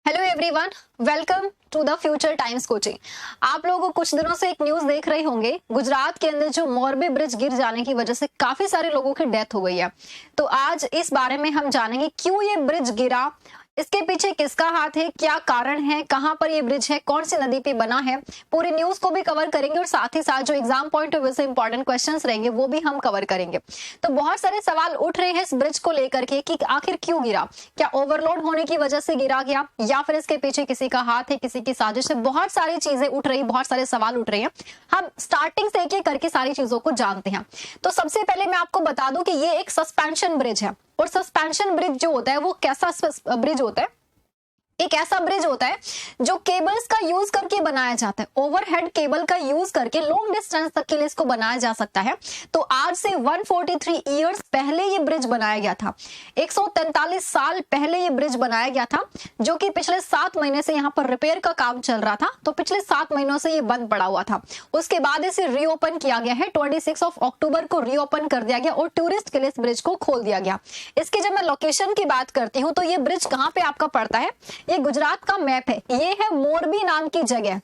Hello everyone, welcome to the Future Times coaching. आप लोगों को कुछ दिनों से एक न्यूज देख रहे होंगे, गुजरात के अंदर जो मोरबी ब्रिज गिर जाने की वजह से काफी सारे लोगों की डेथ हो गई है। तो आज इस बारे में हम जानेंगे क्यों ये ब्रिज गिरा, इसके पीछे किसका हाथ है, क्या कारण है, कहां पर ये ब्रिज है, कौन सी नदी पे बना है। पूरी न्यूज को भी कवर करेंगे और साथ ही साथ जो एग्जाम पॉइंट ऑफ व्यू से इंपॉर्टेंट क्वेश्चंस रहेंगे वो भी हम कवर करेंगे। तो बहुत सारे सवाल उठ रहे हैं इस ब्रिज को लेकर के कि आखिर क्यों गिरा, क्या ओवरलोड होने की वजह से गिरा गया या फिर इसके पीछे किसी का हाथ है, किसी की साजिश है। बहुत सारी चीजें उठ रही, बहुत सारे सवाल उठ रहे हैं। हम स्टार्टिंग से एक एक करके सारी चीजों को जानते हैं। तो सबसे पहले मैं आपको बता दूं कि ये एक सस्पेंशन ब्रिज है और सस्पेंशन ब्रिज जो होता है वो कैसा ब्रिज होता है, एक ऐसा ब्रिज होता है जो केबल्स का यूज करके बनाया जाता है। ओवरहेड केबल का यूज करके लॉन्ग डिस्टेंस तक के लिए इसको बनाया जा सकता है। तो आज से 143 इयर्स पहले ये ब्रिज बनाया गया था। 143 साल पहले ये ब्रिज बनाया गया था, जो कि पिछले 7 महीने से यहाँ पर रिपेयर का काम चल रहा था। तो पिछले 7 महीनों से ये बंद पड़ा हुआ था। उसके बाद इसे रीओपन किया गया है। 26 अक्टूबर को रीओपन कर दिया गया और टूरिस्ट के लिए इस ब्रिज को खोल दिया गया। इसकी जब मैं लोकेशन की बात करती हूँ तो ये ब्रिज कहाँ पे आपका पड़ता है, ये गुजरात का मैप है। ये है मोरबी नाम की जगह,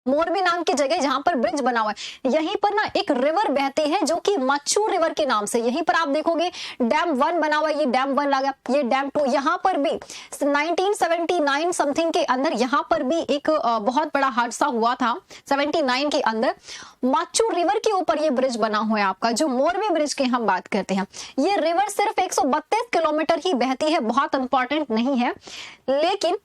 मोरबी नाम की जगह जहां पर ब्रिज बना हुआ है। यहीं पर ना एक रिवर बहती है जो कि मच्छू रिवर के नाम से। यहीं पर आप देखोगे डैम 1 बना हुआ है, ये डैम 1 लगा, ये डैम 2। यहाँ पर भी 1979 समथिंग के अंदर यहाँ पर भी एक बहुत बड़ा हादसा हुआ था। 79 के अंदर मच्छू रिवर के ऊपर ये ब्रिज बना हुआ है आपका, जो मोरबी ब्रिज की हम बात करते हैं। ये रिवर सिर्फ 132 किलोमीटर ही बहती है, बहुत इंपॉर्टेंट नहीं है। लेकिन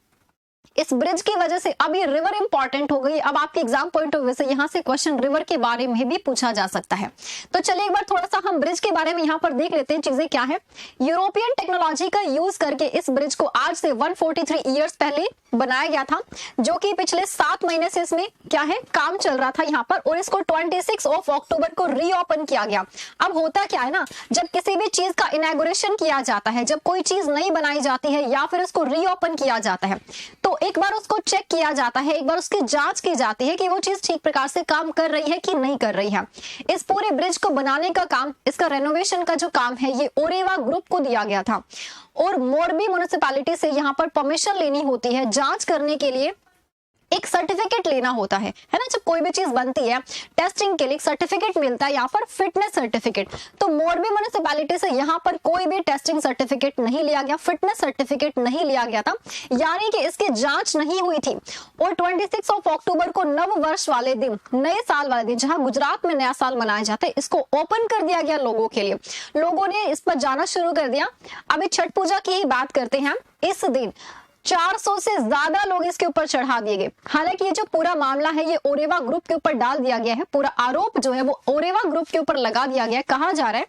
इस ब्रिज की वजह से अब ये रिवर इंपॉर्टेंट हो गई। अब आपके एग्जाम पॉइंट ऑफ व्यू से यहाँ से क्वेश्चन रिवर के बारे में भी पूछा जा सकता है। तो चलिए एक बार थोड़ा सा हम ब्रिज के बारे में यहाँ पर देख लेते हैं चीजें क्या है। यूरोपियन टेक्नोलॉजी का यूज करके इस ब्रिज को आज से 143 इयर्स पहले बनाया गया था, जो कि पिछले 7 महीने से इसमें क्या है काम चल रहा था यहाँ पर। और इसको 26 अक्टूबर को रीओपन किया गया। अब होता क्या है ना, जब किसी भी चीज का इनॉग्रेशन किया जाता है, जब कोई चीज नई बनाई जाती है या फिर उसको रीओपन किया जाता है, तो एक बार उसको चेक किया जाता है, एक बार उसकी जांच की जाती है कि वो चीज ठीक प्रकार से काम कर रही है कि नहीं कर रही है। इस पूरे ब्रिज को बनाने का काम, इसका रेनोवेशन का जो काम है, ये ओरेवा ग्रुप को दिया गया था। और मोरबी म्युनिसिपैलिटी से यहाँ पर परमिशन लेनी होती है जांच करने के लिए, एक सर्टिफिकेट लेना होता है ना। जब कोई भी चीज बनती है टेस्टिंग के लिए एक सर्टिफिकेट मिलता है, यहाँ पर फिटनेस सर्टिफिकेट। तो मोरबी म्युनिसिपैलिटी से यहाँ पर कोई भी टेस्टिंग सर्टिफिकेट नहीं लिया गया, फिटनेस सर्टिफिकेट नहीं लिया गया था, यानी कि इसकी जांच नहीं हुई थी। और 26 अक्टूबर को नव वर्ष वाले दिन, नए साल वाले दिन, जहां गुजरात में नया साल मनाया जाता है, इसको ओपन कर दिया गया लोगों के लिए। लोगों ने इस पर जाना शुरू कर दिया। अभी छठ पूजा की ही बात करते हैं। इस दिन 400 से ज्यादा लोग इसके ऊपर चढ़ा दिए गए। हालांकि ये जो पूरा मामला है ये ओरेवा ग्रुप के ऊपर डाल दिया गया है, पूरा आरोप जो है वो ओरेवा ग्रुप के ऊपर लगा दिया गया है। कहा जा रहा है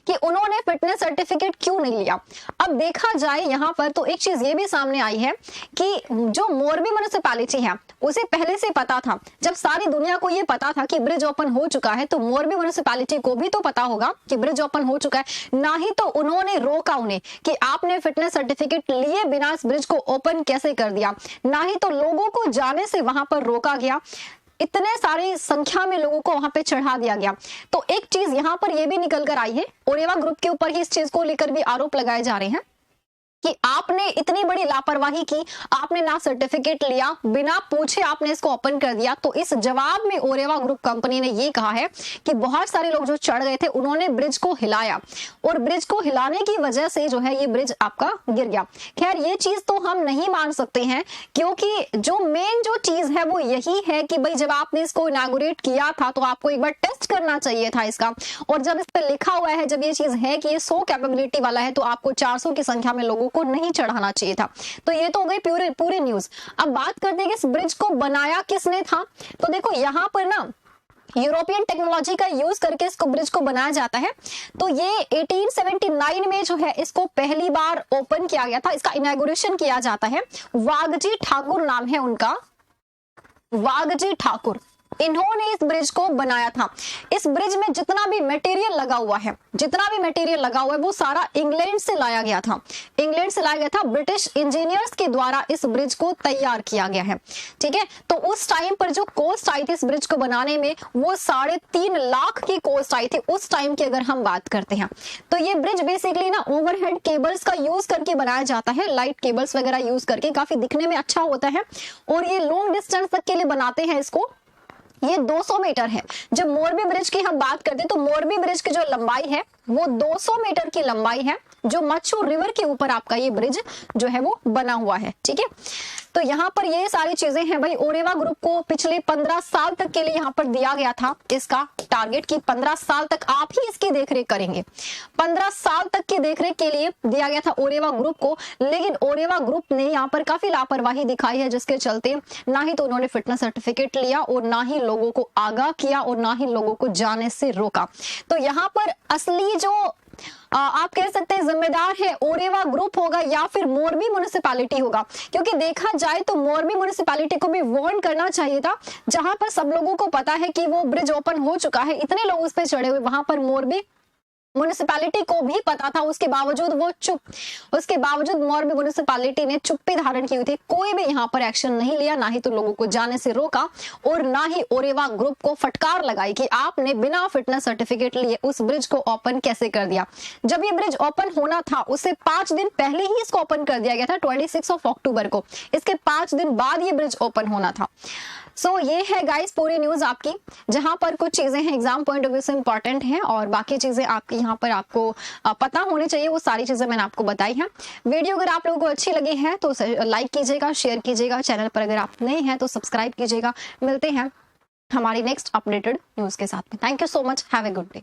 कि उन्होंने फिटनेस सर्टिफिकेट क्यों नहीं लिया। अब देखा जाए यहाँ पर तो एक चीज ये भी सामने आई है कि जो मोरबी म्युनिसिपैलिटी है उसे पहले से पता था। जब सारी दुनिया को ये पता था कि ब्रिज ओपन हो चुका है, तो मोरबी म्युनिसिपैलिटी को भी तो पता होगा कि ब्रिज ओपन हो चुका है। ना ही तो उन्होंने रोका उन्हें कि आपने फिटनेस सर्टिफिकेट लिए बिना इस ब्रिज को ओपन कैसे कर दिया, ना ही तो लोगों को जाने से वहां पर रोका गया। इतने सारी संख्या में लोगों को वहां पे चढ़ा दिया गया। तो एक चीज यहाँ पर यह भी निकल कर आई है, ओरेवा ग्रुप के ऊपर ही इस चीज को लेकर भी आरोप लगाए जा रहे हैं कि आपने इतनी बड़ी लापरवाही की, आपने ना सर्टिफिकेट लिया, बिना पूछे आपने इसको ओपन कर दिया। तो इस जवाब में ओरेवा ग्रुप कंपनी ने ये कहा है कि बहुत सारे लोग जो चढ़ गए थे उन्होंने ब्रिज को हिलाया और ब्रिज को हिलाने की वजह से जो है ये ब्रिज आपका गिर गया। खैर ये चीज तो हम नहीं मान सकते हैं, क्योंकि जो मेन जो चीज है वो यही है कि भाई जब आपने इसको इनॉग्रेट किया था तो आपको एक बार टेस्ट करना चाहिए था इसका। और जब इस पर लिखा हुआ है, जब ये चीज है कि ये 100 कैपेबिलिटी वाला है, तो आपको 400 की संख्या में लोगों को नहीं चढ़ाना चाहिए था। तो ये तो हो गई पूरे न्यूज। अब बात करते हैं कि इस ब्रिज को बनाया किसने था। तो देखो यहाँ पर ना यूरोपियन टेक्नोलॉजी का यूज करके इसको ब्रिज को बनाया जाता है। तो ये 1879 में जो है इसको पहली बार ओपन किया गया था, इसका इनॉग्रेशन किया जाता है। वाघजी ठाकुर नाम है उनका, वाघजी ठाकुर। इन्होंने इस ब्रिज को बनाया था। इस ब्रिज में जितना भी मटेरियल लगा हुआ है, वो सारा इंग्लैंड से लाया गया था। ब्रिटिश इंजीनियर्स के द्वारा इस ब्रिज को तैयार किया गया है। ठीक है, तो उस टाइम पर जो कॉस्ट आई थी इस ब्रिज को बनाने में, वो 3.5 लाख की कॉस्ट आई थी उस टाइम की अगर हम बात करते हैं। तो ये ब्रिज बेसिकली ना ओवरहेड केबल्स का यूज करके बनाया जाता है, लाइट केबल्स वगैरह यूज करके, काफी दिखने में अच्छा होता है और ये लॉन्ग डिस्टेंस तक के लिए बनाते हैं इसको। ये 200 मीटर है। जब मोरबी ब्रिज की हम बात करते हैं तो मोरबी ब्रिज की जो लंबाई है वो 200 मीटर की लंबाई है, जो मच्छू रिवर के ऊपर आपका ये ब्रिज जो है वो बना हुआ है। ठीक है, तो यहाँ पर ये सारी चीजें हैं भाई। ओरेवा ग्रुप को पिछले 15 साल तक के लिए यहाँ पर दिया गया था इसका टारगेट कि 15 साल तक आप ही इसकी देखरेख करेंगे। 15 साल तक की देखरेख के लिए दिया गया था ओरेवा ग्रुप को, लेकिन ओरेवा ग्रुप ने यहाँ पर काफी लापरवाही दिखाई है, जिसके चलते ना ही तो उन्होंने फिटनेस सर्टिफिकेट लिया और ना ही लोगों को आगाह किया और ना ही लोगों को जाने से रोका। तो यहाँ पर असली जो आप कह सकते हैं जिम्मेदार है ओरेवा ग्रुप होगा या फिर मोरबी म्युनिसिपैलिटी होगा, क्योंकि देखा जाए तो मोरबी म्युनिसिपैलिटी को भी वार्न करना चाहिए था। जहां पर सब लोगों को पता है कि वो ब्रिज ओपन हो चुका है, इतने लोग उस पर चढ़े हुए, वहां पर मोरबी म्युनिसिपैलिटी को भी पता था, उसके बावजूद मोरबी म्युनिसिपैलिटी ने चुप्पी धारण की हुई थी। कोई भी यहाँ पर एक्शन नहीं लिया, ना ही तो लोगों को जाने से रोका और ना ही ओरेवा ग्रुप को फटकार लगाई कि आपने बिना फिटनेस सर्टिफिकेट लिए उस ब्रिज को ओपन कैसे कर दिया। जब ये ब्रिज ओपन होना था उससे 5 दिन पहले ही इसको ओपन कर दिया गया था, 26 अक्टूबर को। इसके 5 दिन बाद ये ब्रिज ओपन होना था। सो ये है गाइस पूरी न्यूज आपकी, जहां पर कुछ चीजें हैं एग्जाम पॉइंट ऑफ व्यू से इंपॉर्टेंट हैं और बाकी चीजें आपकी यहाँ पर आपको पता होनी चाहिए, वो सारी चीजें मैंने आपको बताई हैं। वीडियो अगर आप लोगों को अच्छी लगी है तो लाइक कीजिएगा, शेयर कीजिएगा, चैनल पर अगर आप नए हैं तो सब्सक्राइब कीजिएगा। मिलते हैं हमारी नेक्स्ट अपडेटेड न्यूज के साथ में। Thank you so much, have a good day.